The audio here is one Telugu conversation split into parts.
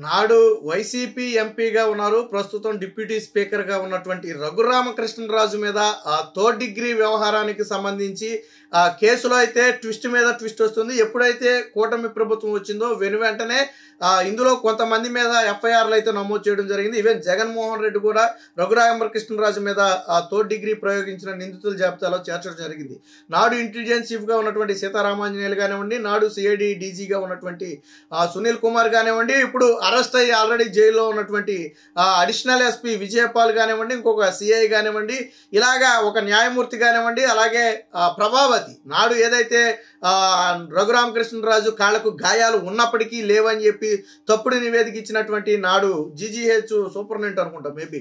నాడు వైసీపీ ఎంపీగా ఉన్నారు, ప్రస్తుతం డిప్యూటీ స్పీకర్గా ఉన్నటువంటి రఘురామకృష్ణరాజు మీద థర్డ్ డిగ్రీ వ్యవహారానికి సంబంధించి కేసులో అయితే ట్విస్ట్ మీద ట్విస్ట్ వస్తుంది. ఎప్పుడైతే కూటమి ప్రభుత్వం వచ్చిందో వెంటనే ఇందులో కొంతమంది మీద ఎఫ్ఐఆర్లు అయితే నమోదు చేయడం జరిగింది. ఈవెన్ జగన్మోహన్ రెడ్డి కూడా రఘురామకృష్ణరాజు మీద థర్డ్ డిగ్రీ ప్రయోగించిన నిందితుల జాబితాలో చేర్చడం జరిగింది. నాడు ఇంటెలిజెన్స్ చీఫ్గా ఉన్నటువంటి సీతారామాంజనేయులు కానివ్వండి, నాడు సిఐడి డీజీగా ఉన్నటువంటి సునీల్ కుమార్ కానివ్వండి, ఇప్పుడు అరెస్ట్ అయ్యి ఆల్రెడీ జైల్లో ఉన్నటువంటి అడిషనల్ ఎస్పీ విజయపాల్ కానివ్వండి, ఇంకొక సిఐ కానివ్వండి, ఇలాగా ఒక న్యాయమూర్తి కానివ్వండి, అలాగే ప్రభావతి నాడు ఏదైతే రఘురామకృష్ణరాజు కాళ్లకు గాయాలు ఉన్నప్పటికీ లేవని చెప్పి తప్పుడు నివేదిక ఇచ్చినటువంటి నాడు జీజీహెచ్ సూపరింటెండెంట్ అనుకుంటా మేబీ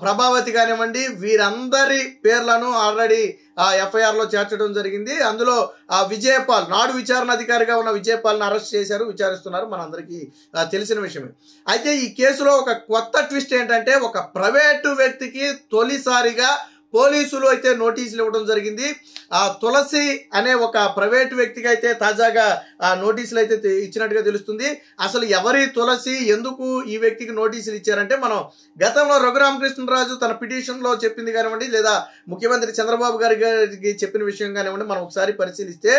ప్రభావతి కానివ్వండి, వీరందరి పేర్లను ఆల్రెడీ ఎఫ్ఐఆర్లో చేర్చడం జరిగింది. అందులో విజయపాల్ నాడు విచారణ అధికారిగా ఉన్న విజయపాల్ని అరెస్ట్ చేశారు, విచారిస్తున్నారు, మనందరికీ తెలిసిన విషయమే. అయితే ఈ కేసులో ఒక కొత్త ట్విస్ట్ ఏంటంటే, ఒక ప్రైవేటు వ్యక్తికి తొలిసారిగా పోలీసులు అయితే నోటీసులు ఇవ్వడం జరిగింది. తులసి అనే ఒక ప్రైవేట్ వ్యక్తికి అయితే తాజాగా నోటీసులు అయితే ఇచ్చినట్టుగా తెలుస్తుంది. అసలు ఎవరి తులసి, ఎందుకు ఈ వ్యక్తికి నోటీసులు ఇచ్చారంటే, మనం గతంలో రఘురామకృష్ణరాజు తన పిటిషన్లో చెప్పింది కానివ్వండి, లేదా ముఖ్యమంత్రి చంద్రబాబు గారికి చెప్పిన విషయం కానివ్వండి, మనం ఒకసారి పరిశీలిస్తే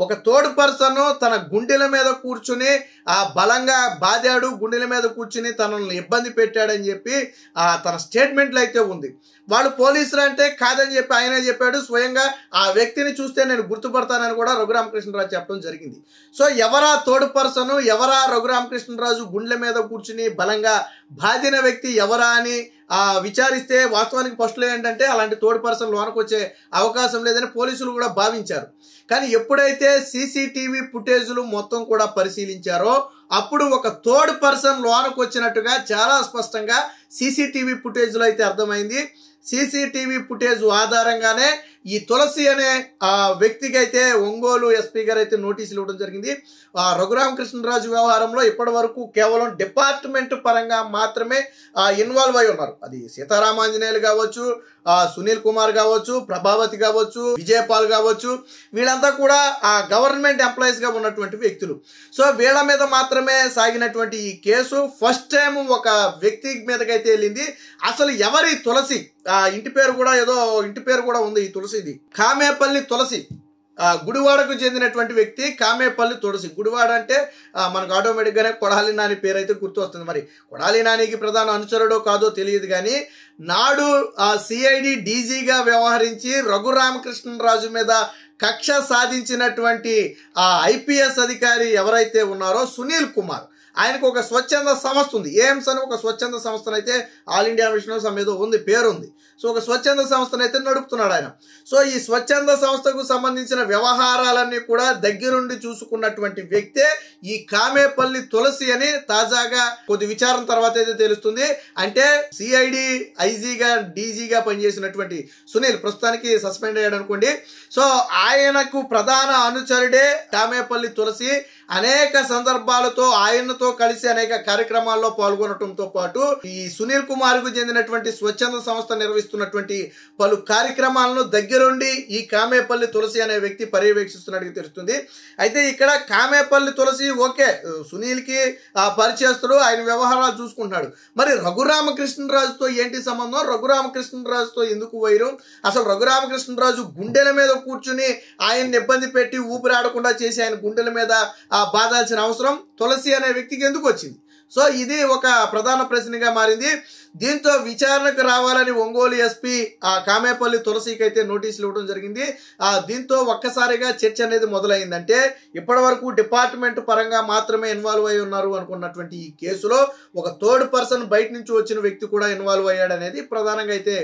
ఒక థర్డ్ పర్సన్ తన గుండెల మీద కూర్చుని బలంగా బాదాడు, గుండెల మీద కూర్చుని తనను ఇబ్బంది పెట్టాడని చెప్పి తన స్టేట్మెంట్లు అయితే ఉంది. వాళ్ళు పోలీసులు అంటే కాదని చెప్పి ఆయనే చెప్పాడు. స్వయంగా ఆ వ్యక్తిని చూస్తే నేను గుర్తుపడతానని కూడా రఘురామకృష్ణరాజు చెప్పడం జరిగింది. సో ఎవరా థర్డ్ పర్సన్, ఎవరా రఘురామకృష్ణరాజు గుండెల మీద కూర్చుని బలంగా బాధిన వ్యక్తి ఎవరా అని విచారిస్తే వాస్తవానికి ఫస్ట్లో ఏంటంటే అలాంటి థర్డ్ పర్సన్ లోనకు వచ్చే అవకాశం లేదని పోలీసులు కూడా భావించారు. కానీ ఎప్పుడైతే సీసీటీవీ ఫుటేజ్లు మొత్తం కూడా పరిశీలించారో అప్పుడు ఒక థర్డ్ పర్సన్ లోనకు వచ్చినట్టుగా చాలా స్పష్టంగా సీసీటీవీ ఫుటేజ్లో అయితే అర్థమైంది. సీసీటీవీ ఫుటేజ్ ఆధారంగానే ఈ తులసి అనే వ్యక్తికి అయితే ఒంగోలు ఎస్పీ గారు అయితే నోటీసులు ఇవ్వడం జరిగింది. రఘురామకృష్ణరాజు వ్యవహారంలో ఇప్పటి వరకు కేవలం డిపార్ట్మెంట్ పరంగా మాత్రమే ఇన్వాల్వ్ అయి ఉన్నారు. అది సీతారామాంజనేయులు కావచ్చు, సునీల్ కుమార్ కావచ్చు, ప్రభావతి కావచ్చు, విజయపాల్ కావచ్చు, వీళ్ళంతా కూడా గవర్నమెంట్ ఎంప్లాయీస్ గా ఉన్నటువంటి వ్యక్తులు. సో వీళ్ళ మీద మాత్రమే సాగినటువంటి ఈ కేసు ఫస్ట్ టైం ఒక వ్యక్తి మీదకైతే వెళ్ళింది. అసలు ఎవరి తులసి, ఇంటి పేరు కూడా ఉంది ఈ తులసిది, కామేపల్లి తులసి, గుడివాడకు చెందినటువంటి వ్యక్తి కామేపల్లి తులసి. గుడివాడ అంటే మనకు ఆటోమేటిక్గానే కొడాలి నాని పేరు అయితే గుర్తు వస్తుంది. మరి కొడాలి నానికి ప్రధాన అనుచరుడో కాదో తెలియదు, కానీ నాడు సిఐడి డీజీగా వ్యవహరించి రఘురామకృష్ణరాజు మీద కక్ష సాధించినటువంటి ఐపీఎస్ అధికారి ఎవరైతే ఉన్నారో సునీల్ కుమార్, ఆయనకు ఒక స్వచ్ఛంద సంస్థ ఉంది, ఎయిమ్స్ అని ఒక స్వచ్ఛంద సంస్థనైతే ఆల్ ఇండియా మిషన్ ఏదో ఉంది, పేరుంది. సో ఒక స్వచ్ఛంద సంస్థనైతే నడుపుతున్నాడు ఆయన. సో ఈ స్వచ్ఛంద సంస్థకు సంబంధించిన వ్యవహారాలన్నీ కూడా దగ్గరుండి చూసుకున్నటువంటి వ్యక్తే ఈ కామేపల్లి తులసి అని తాజాగా కొద్ది విచారణ తర్వాత అయితే తెలుస్తుంది. అంటే సిఐడి ఐజీగా డీజీగా పనిచేసినటువంటి సునీల్ ప్రస్తుతానికి సస్పెండ్ అయ్యాడు అనుకోండి. సో ఆయనకు ప్రధాన అనుచరుడే కామేపల్లి తులసి. అనేక సందర్భాలతో ఆయనతో కలిసి అనేక కార్యక్రమాల్లో పాల్గొనడంతో పాటు ఈ సునీల్ కుమార్ కు చెందినటువంటి స్వచ్ఛంద సంస్థ నిర్వహిస్తున్నటువంటి పలు కార్యక్రమాలను దగ్గరుండి ఈ కామేపల్లి తులసి అనే వ్యక్తి పర్యవేక్షిస్తున్నట్టుగా తెలుస్తుంది. అయితే ఇక్కడ కామేపల్లి తులసి ఓకే, సునీల్ కి పరిచయస్తుడు, ఆయన వ్యవహారాలు చూసుకుంటున్నాడు. మరి రఘురామకృష్ణరాజుతో ఏంటి సంబంధం, రఘురామకృష్ణరాజుతో ఎందుకు వైరం, అసలు రఘురామకృష్ణరాజు గుండెల మీద కూర్చుని ఆయన్ని ఇబ్బంది పెట్టి ఊపిరాడకుండా చేసి ఆయన గుండెల మీద బాధాల్సిన అవసరం తులసి అనే వ్యక్తికి ఎందుకు వచ్చింది? సో ఇది ఒక ప్రధాన ప్రశ్నగా మారింది. దీంతో విచారణకు రావాలని ఒంగోలు ఎస్పీ కామేపల్లి తులసికి అయితే నోటీసులు ఇవ్వడం జరిగింది. దీంతో ఒక్కసారిగా చర్చ అనేది మొదలైందంటే, ఇప్పటి వరకు డిపార్ట్మెంట్ పరంగా మాత్రమే ఇన్వాల్వ్ అయి ఉన్నారు అనుకున్నటువంటి ఈ కేసులో ఒక థర్డ్ పర్సన్ బయట నుంచి వచ్చిన వ్యక్తి కూడా ఇన్వాల్వ్ అయ్యాడు అనేది ప్రధానంగా అయితే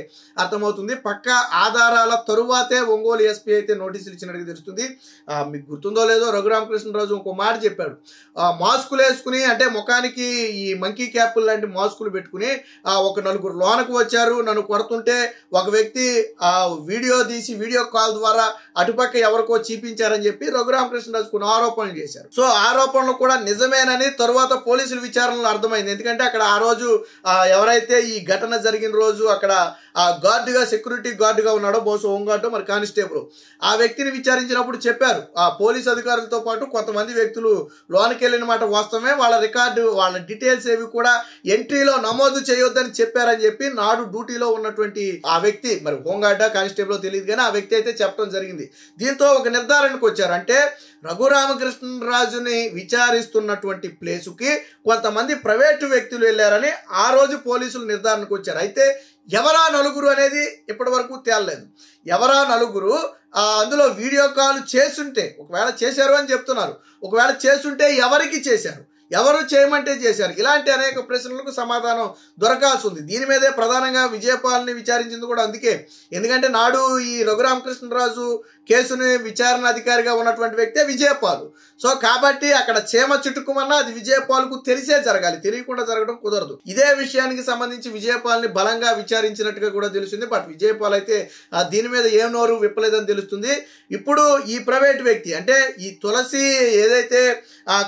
అర్థమవుతుంది. పక్కా ఆధారాల తరువాతే ఒంగోలు ఎస్పీ అయితే నోటీసులు ఇచ్చినట్టుగా తెలుస్తుంది. మీకు గుర్తుందో లేదో, రఘురామకృష్ణరాజు ఇంకో మాట చెప్పాడు, మాస్కులు వేసుకుని అంటే ముఖానికి ఈ మంకీ క్యాప్ లాంటి మాస్కులు పెట్టుకుని ఒక నలుగురు లోనకు వచ్చారు, నన్ను కొడుతుంటే ఒక వ్యక్తి వీడియో తీసి వీడియో కాల్ ద్వారా అటుపక్క ఎవరికో చూపించారని చెప్పి రఘురామకృష్ణరాజు కొన్ని ఆరోపణలు చేశారు. సో ఆరోపణలు కూడా నిజమేనని తరువాత పోలీసుల విచారణలో అర్థమైంది. ఎందుకంటే అక్కడ ఆ రోజు ఎవరైతే ఈ ఘటన జరిగిన రోజు అక్కడ గార్డుగా సెక్యూరిటీ గార్డుగా ఉన్నాడో, బహుశా హోంగార్డు మరి కానిస్టేబుల్, ఆ వ్యక్తిని విచారించినప్పుడు చెప్పారు ఆ పోలీస్ అధికారులతో పాటు కొంతమంది వ్యక్తులు లోనికి వెళ్ళిన మాట వాస్తవమే, వాళ్ళ రికార్డు వాళ్ళ డీటెయిల్స్ ఏవి కూడా ఎంట్రీలో నమోదు చేయొద్దని చెప్పారని చెప్పి నాడు డ్యూటీలో ఉన్నటువంటి ఆ వ్యక్తి, మరి హోంగార్డా కానిస్టేబుల్ తెలియదు కానీ ఆ వ్యక్తి అయితే చెప్పడం జరిగింది. దీంతో ఒక నిర్ధారణకు వచ్చారు. అంటే రఘురామకృష్ణరాజుని విచారిస్తున్నటువంటి ప్లేసుకి కొంతమంది ప్రైవేటు వ్యక్తులు వెళ్ళారని ఆ రోజు పోలీసులు నిర్ధారణకు వచ్చారు. అయితే ఎవరా నలుగురు అనేది ఇప్పటి వరకు తేలలేదు. ఎవరా నలుగురు, అందులో వీడియో కాల్ చేసుంటే, ఒకవేళ చేశారు అని చెప్తున్నారు, ఒకవేళ చేసుంటే ఎవరికి చేశారు, ఎవరు చేయమంటే చేశారు, ఇలాంటి అనేక ప్రశ్నలకు సమాధానం దొరకాల్సి ఉంది. దీని మీదే ప్రధానంగా విజయపాల్ని విచారించింది కూడా అందుకే. ఎందుకంటే నాడు ఈ రఘురామకృష్ణరాజు కేసుని విచారణ అధికారిగా ఉన్నటువంటి వ్యక్తే విజయపాల్. సో కాబట్టి అక్కడ చీమ చుట్టుకుమన్నా అది విజయపాల్కు తెలిసే జరగాలి, తెలియకుండా జరగడం కుదరదు. ఇదే విషయానికి సంబంధించి విజయపాల్ని బలంగా విచారించినట్టుగా కూడా తెలుస్తుంది. బట్ విజయపాల్ అయితే దీని మీద ఏం నోరు విప్పలేదని తెలుస్తుంది. ఇప్పుడు ఈ ప్రైవేట్ వ్యక్తి అంటే ఈ తులసి ఏదైతే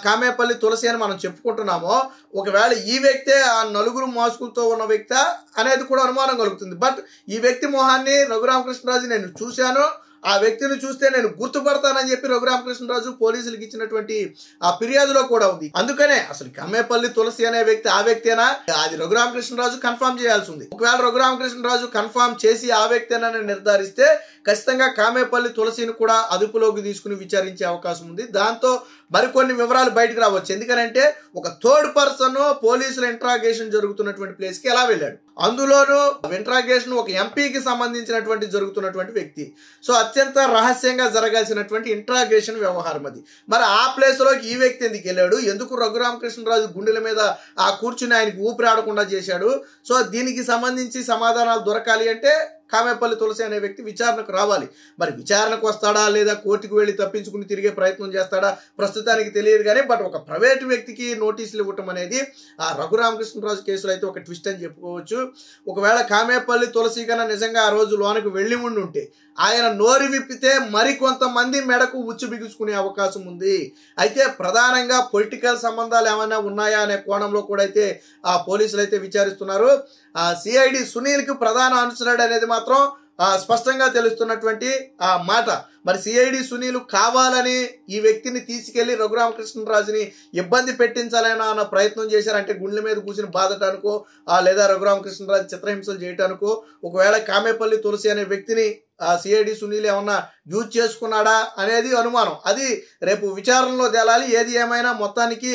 కామేపల్లి తులసి అని మనం చెప్పుకుంటున్నామో, ఒకవేళ ఈ వ్యక్తే ఆ నలుగురు మాస్కులతో ఉన్న వ్యక్తి అనేది కూడా అనుమానం కలుగుతుంది. బట్ ఈ వ్యక్తి మొహాన్ని రఘురామకృష్ణరాజు నేను చూశాను, ఆ వ్యక్తిని చూస్తే నేను గుర్తుపడతానని చెప్పి రఘురామకృష్ణరాజు పోలీసులకు ఇచ్చినటువంటి ఆ ఫిర్యాదులో కూడా ఉంది. అందుకనే అసలు కమ్మేపల్లి తులసి అనే వ్యక్తి ఆ వ్యక్తేనా, అది రఘురామకృష్ణరాజు కన్ఫర్మ్ చేయాల్సి ఉంది. ఒకవేళ రఘురామకృష్ణరాజు కన్ఫర్మ్ చేసి ఆ వ్యక్తేనని నిర్ధారిస్తే ఖచ్చితంగా కామేపల్లి తులసిని కూడా అదుపులోకి తీసుకుని విచారించే అవకాశం ఉంది. దాంతో మరికొన్ని వివరాలు బయటకు రావచ్చు. ఎందుకంటే ఒక థర్డ్ పర్సన్ పోలీసుల ఇంట్రాగేషన్ జరుగుతున్నటువంటి ప్లేస్కి ఎలా వెళ్ళాడు, అందులోనూ ఇంట్రాగేషన్ ఒక ఎంపీకి సంబంధించినటువంటి జరుగుతున్నటువంటి వ్యక్తి. సో అత్యంత రహస్యంగా జరగాల్సినటువంటి ఇంట్రాగేషన్ వ్యవహారం అది. మరి ఆ ప్లేస్లోకి ఈ వ్యక్తి ఎందుకు వెళ్ళాడు, ఎందుకు రఘురామకృష్ణరాజు గుండెల మీద కూర్చుని ఆయనకి ఊపిరి ఆడకుండా చేశాడు? సో దీనికి సంబంధించి సమాధానాలు దొరకాలి అంటే కామేపల్లి తులసి అనే వ్యక్తి విచారణకు రావాలి. మరి విచారణకు వస్తాడా లేదా కోర్టుకు వెళ్ళి తప్పించుకుని తిరిగే ప్రయత్నం చేస్తాడా ప్రస్తుతానికి తెలియదు కానీ, బట్ ఒక ప్రైవేటు వ్యక్తికి నోటీసులు ఇవ్వటం అనేది ఆ రఘురామకృష్ణరాజు కేసులో అయితే ఒక ట్విస్ట్ అని చెప్పుకోవచ్చు. ఒకవేళ కామేపల్లి తులసి కన్నా నిజంగా ఆ రోజు లోనకు వెళ్ళి ఉంటే ఆయన నోరు విప్పితే మరికొంతమంది మెడకు ఉచ్చు బిగుసుకునే అవకాశం ఉంది. అయితే ప్రధానంగా పొలిటికల్ సంబంధాలు ఏమైనా ఉన్నాయా అనే కోణంలో కూడా అయితే ఆ పోలీసులు అయితే విచారిస్తున్నారు. సిఐడి సునీల్కి ప్రధాన అనుచరుడు అనేది మాత్రం స్పష్టంగా తెలుస్తున్నటువంటి మాట. మరి సిఐడి సునీల్ కావాలని ఈ వ్యక్తిని తీసుకెళ్లి రఘురామకృష్ణరాజుని ఇబ్బంది పెట్టించాలన్నా అన్న ప్రయత్నం చేశారంటే గుండెల మీద కూర్చుని బాధటానికో లేదా రఘురామకృష్ణరాజు చిత్రహింసలు చేయటానికో, ఒకవేళ కామేపల్లి తులసి అనే వ్యక్తిని సిఐడి సునీల్ ఏమన్నా యూజ్ చేసుకున్నాడా అనేది అనుమానం. అది రేపు విచారణలో తేలాలి. ఏది ఏమైనా మొత్తానికి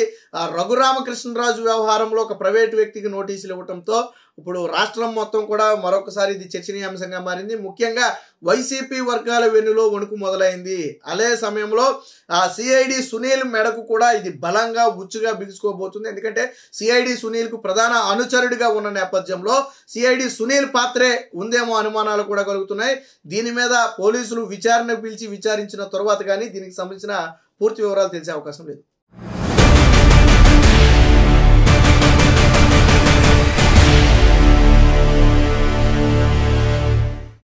రఘురామకృష్ణరాజు వ్యవహారంలో ఒక ప్రైవేటు వ్యక్తికి నోటీసులు ఇవ్వడంతో ఇప్పుడు రాష్ట్రం మొత్తం కూడా మరొకసారి ఇది చర్చనీయాంశంగా మారింది. ముఖ్యంగా వైసీపీ వర్గాల వెన్నులో వణుకు మొదలైంది. అదే సమయంలో సిఐడి సునీల్ మెడకు కూడా ఇది బలంగా ఉచ్చుగా బిగుసుకోబోతుంది. ఎందుకంటే సిఐడి సునీల్కు ప్రధాన అనుచరుడిగా ఉన్న నేపథ్యంలో సిఐడి సునీల్ పాత్రే ఉందేమో అనుమానాలు కూడా కలుగుతున్నాయి. దీని మీద పోలీసులు విచారణకు పిలిచి విచారించిన తర్వాత కానీ దీనికి సంబంధించిన పూర్తి వివరాలు తెలిసే అవకాశం లేదు.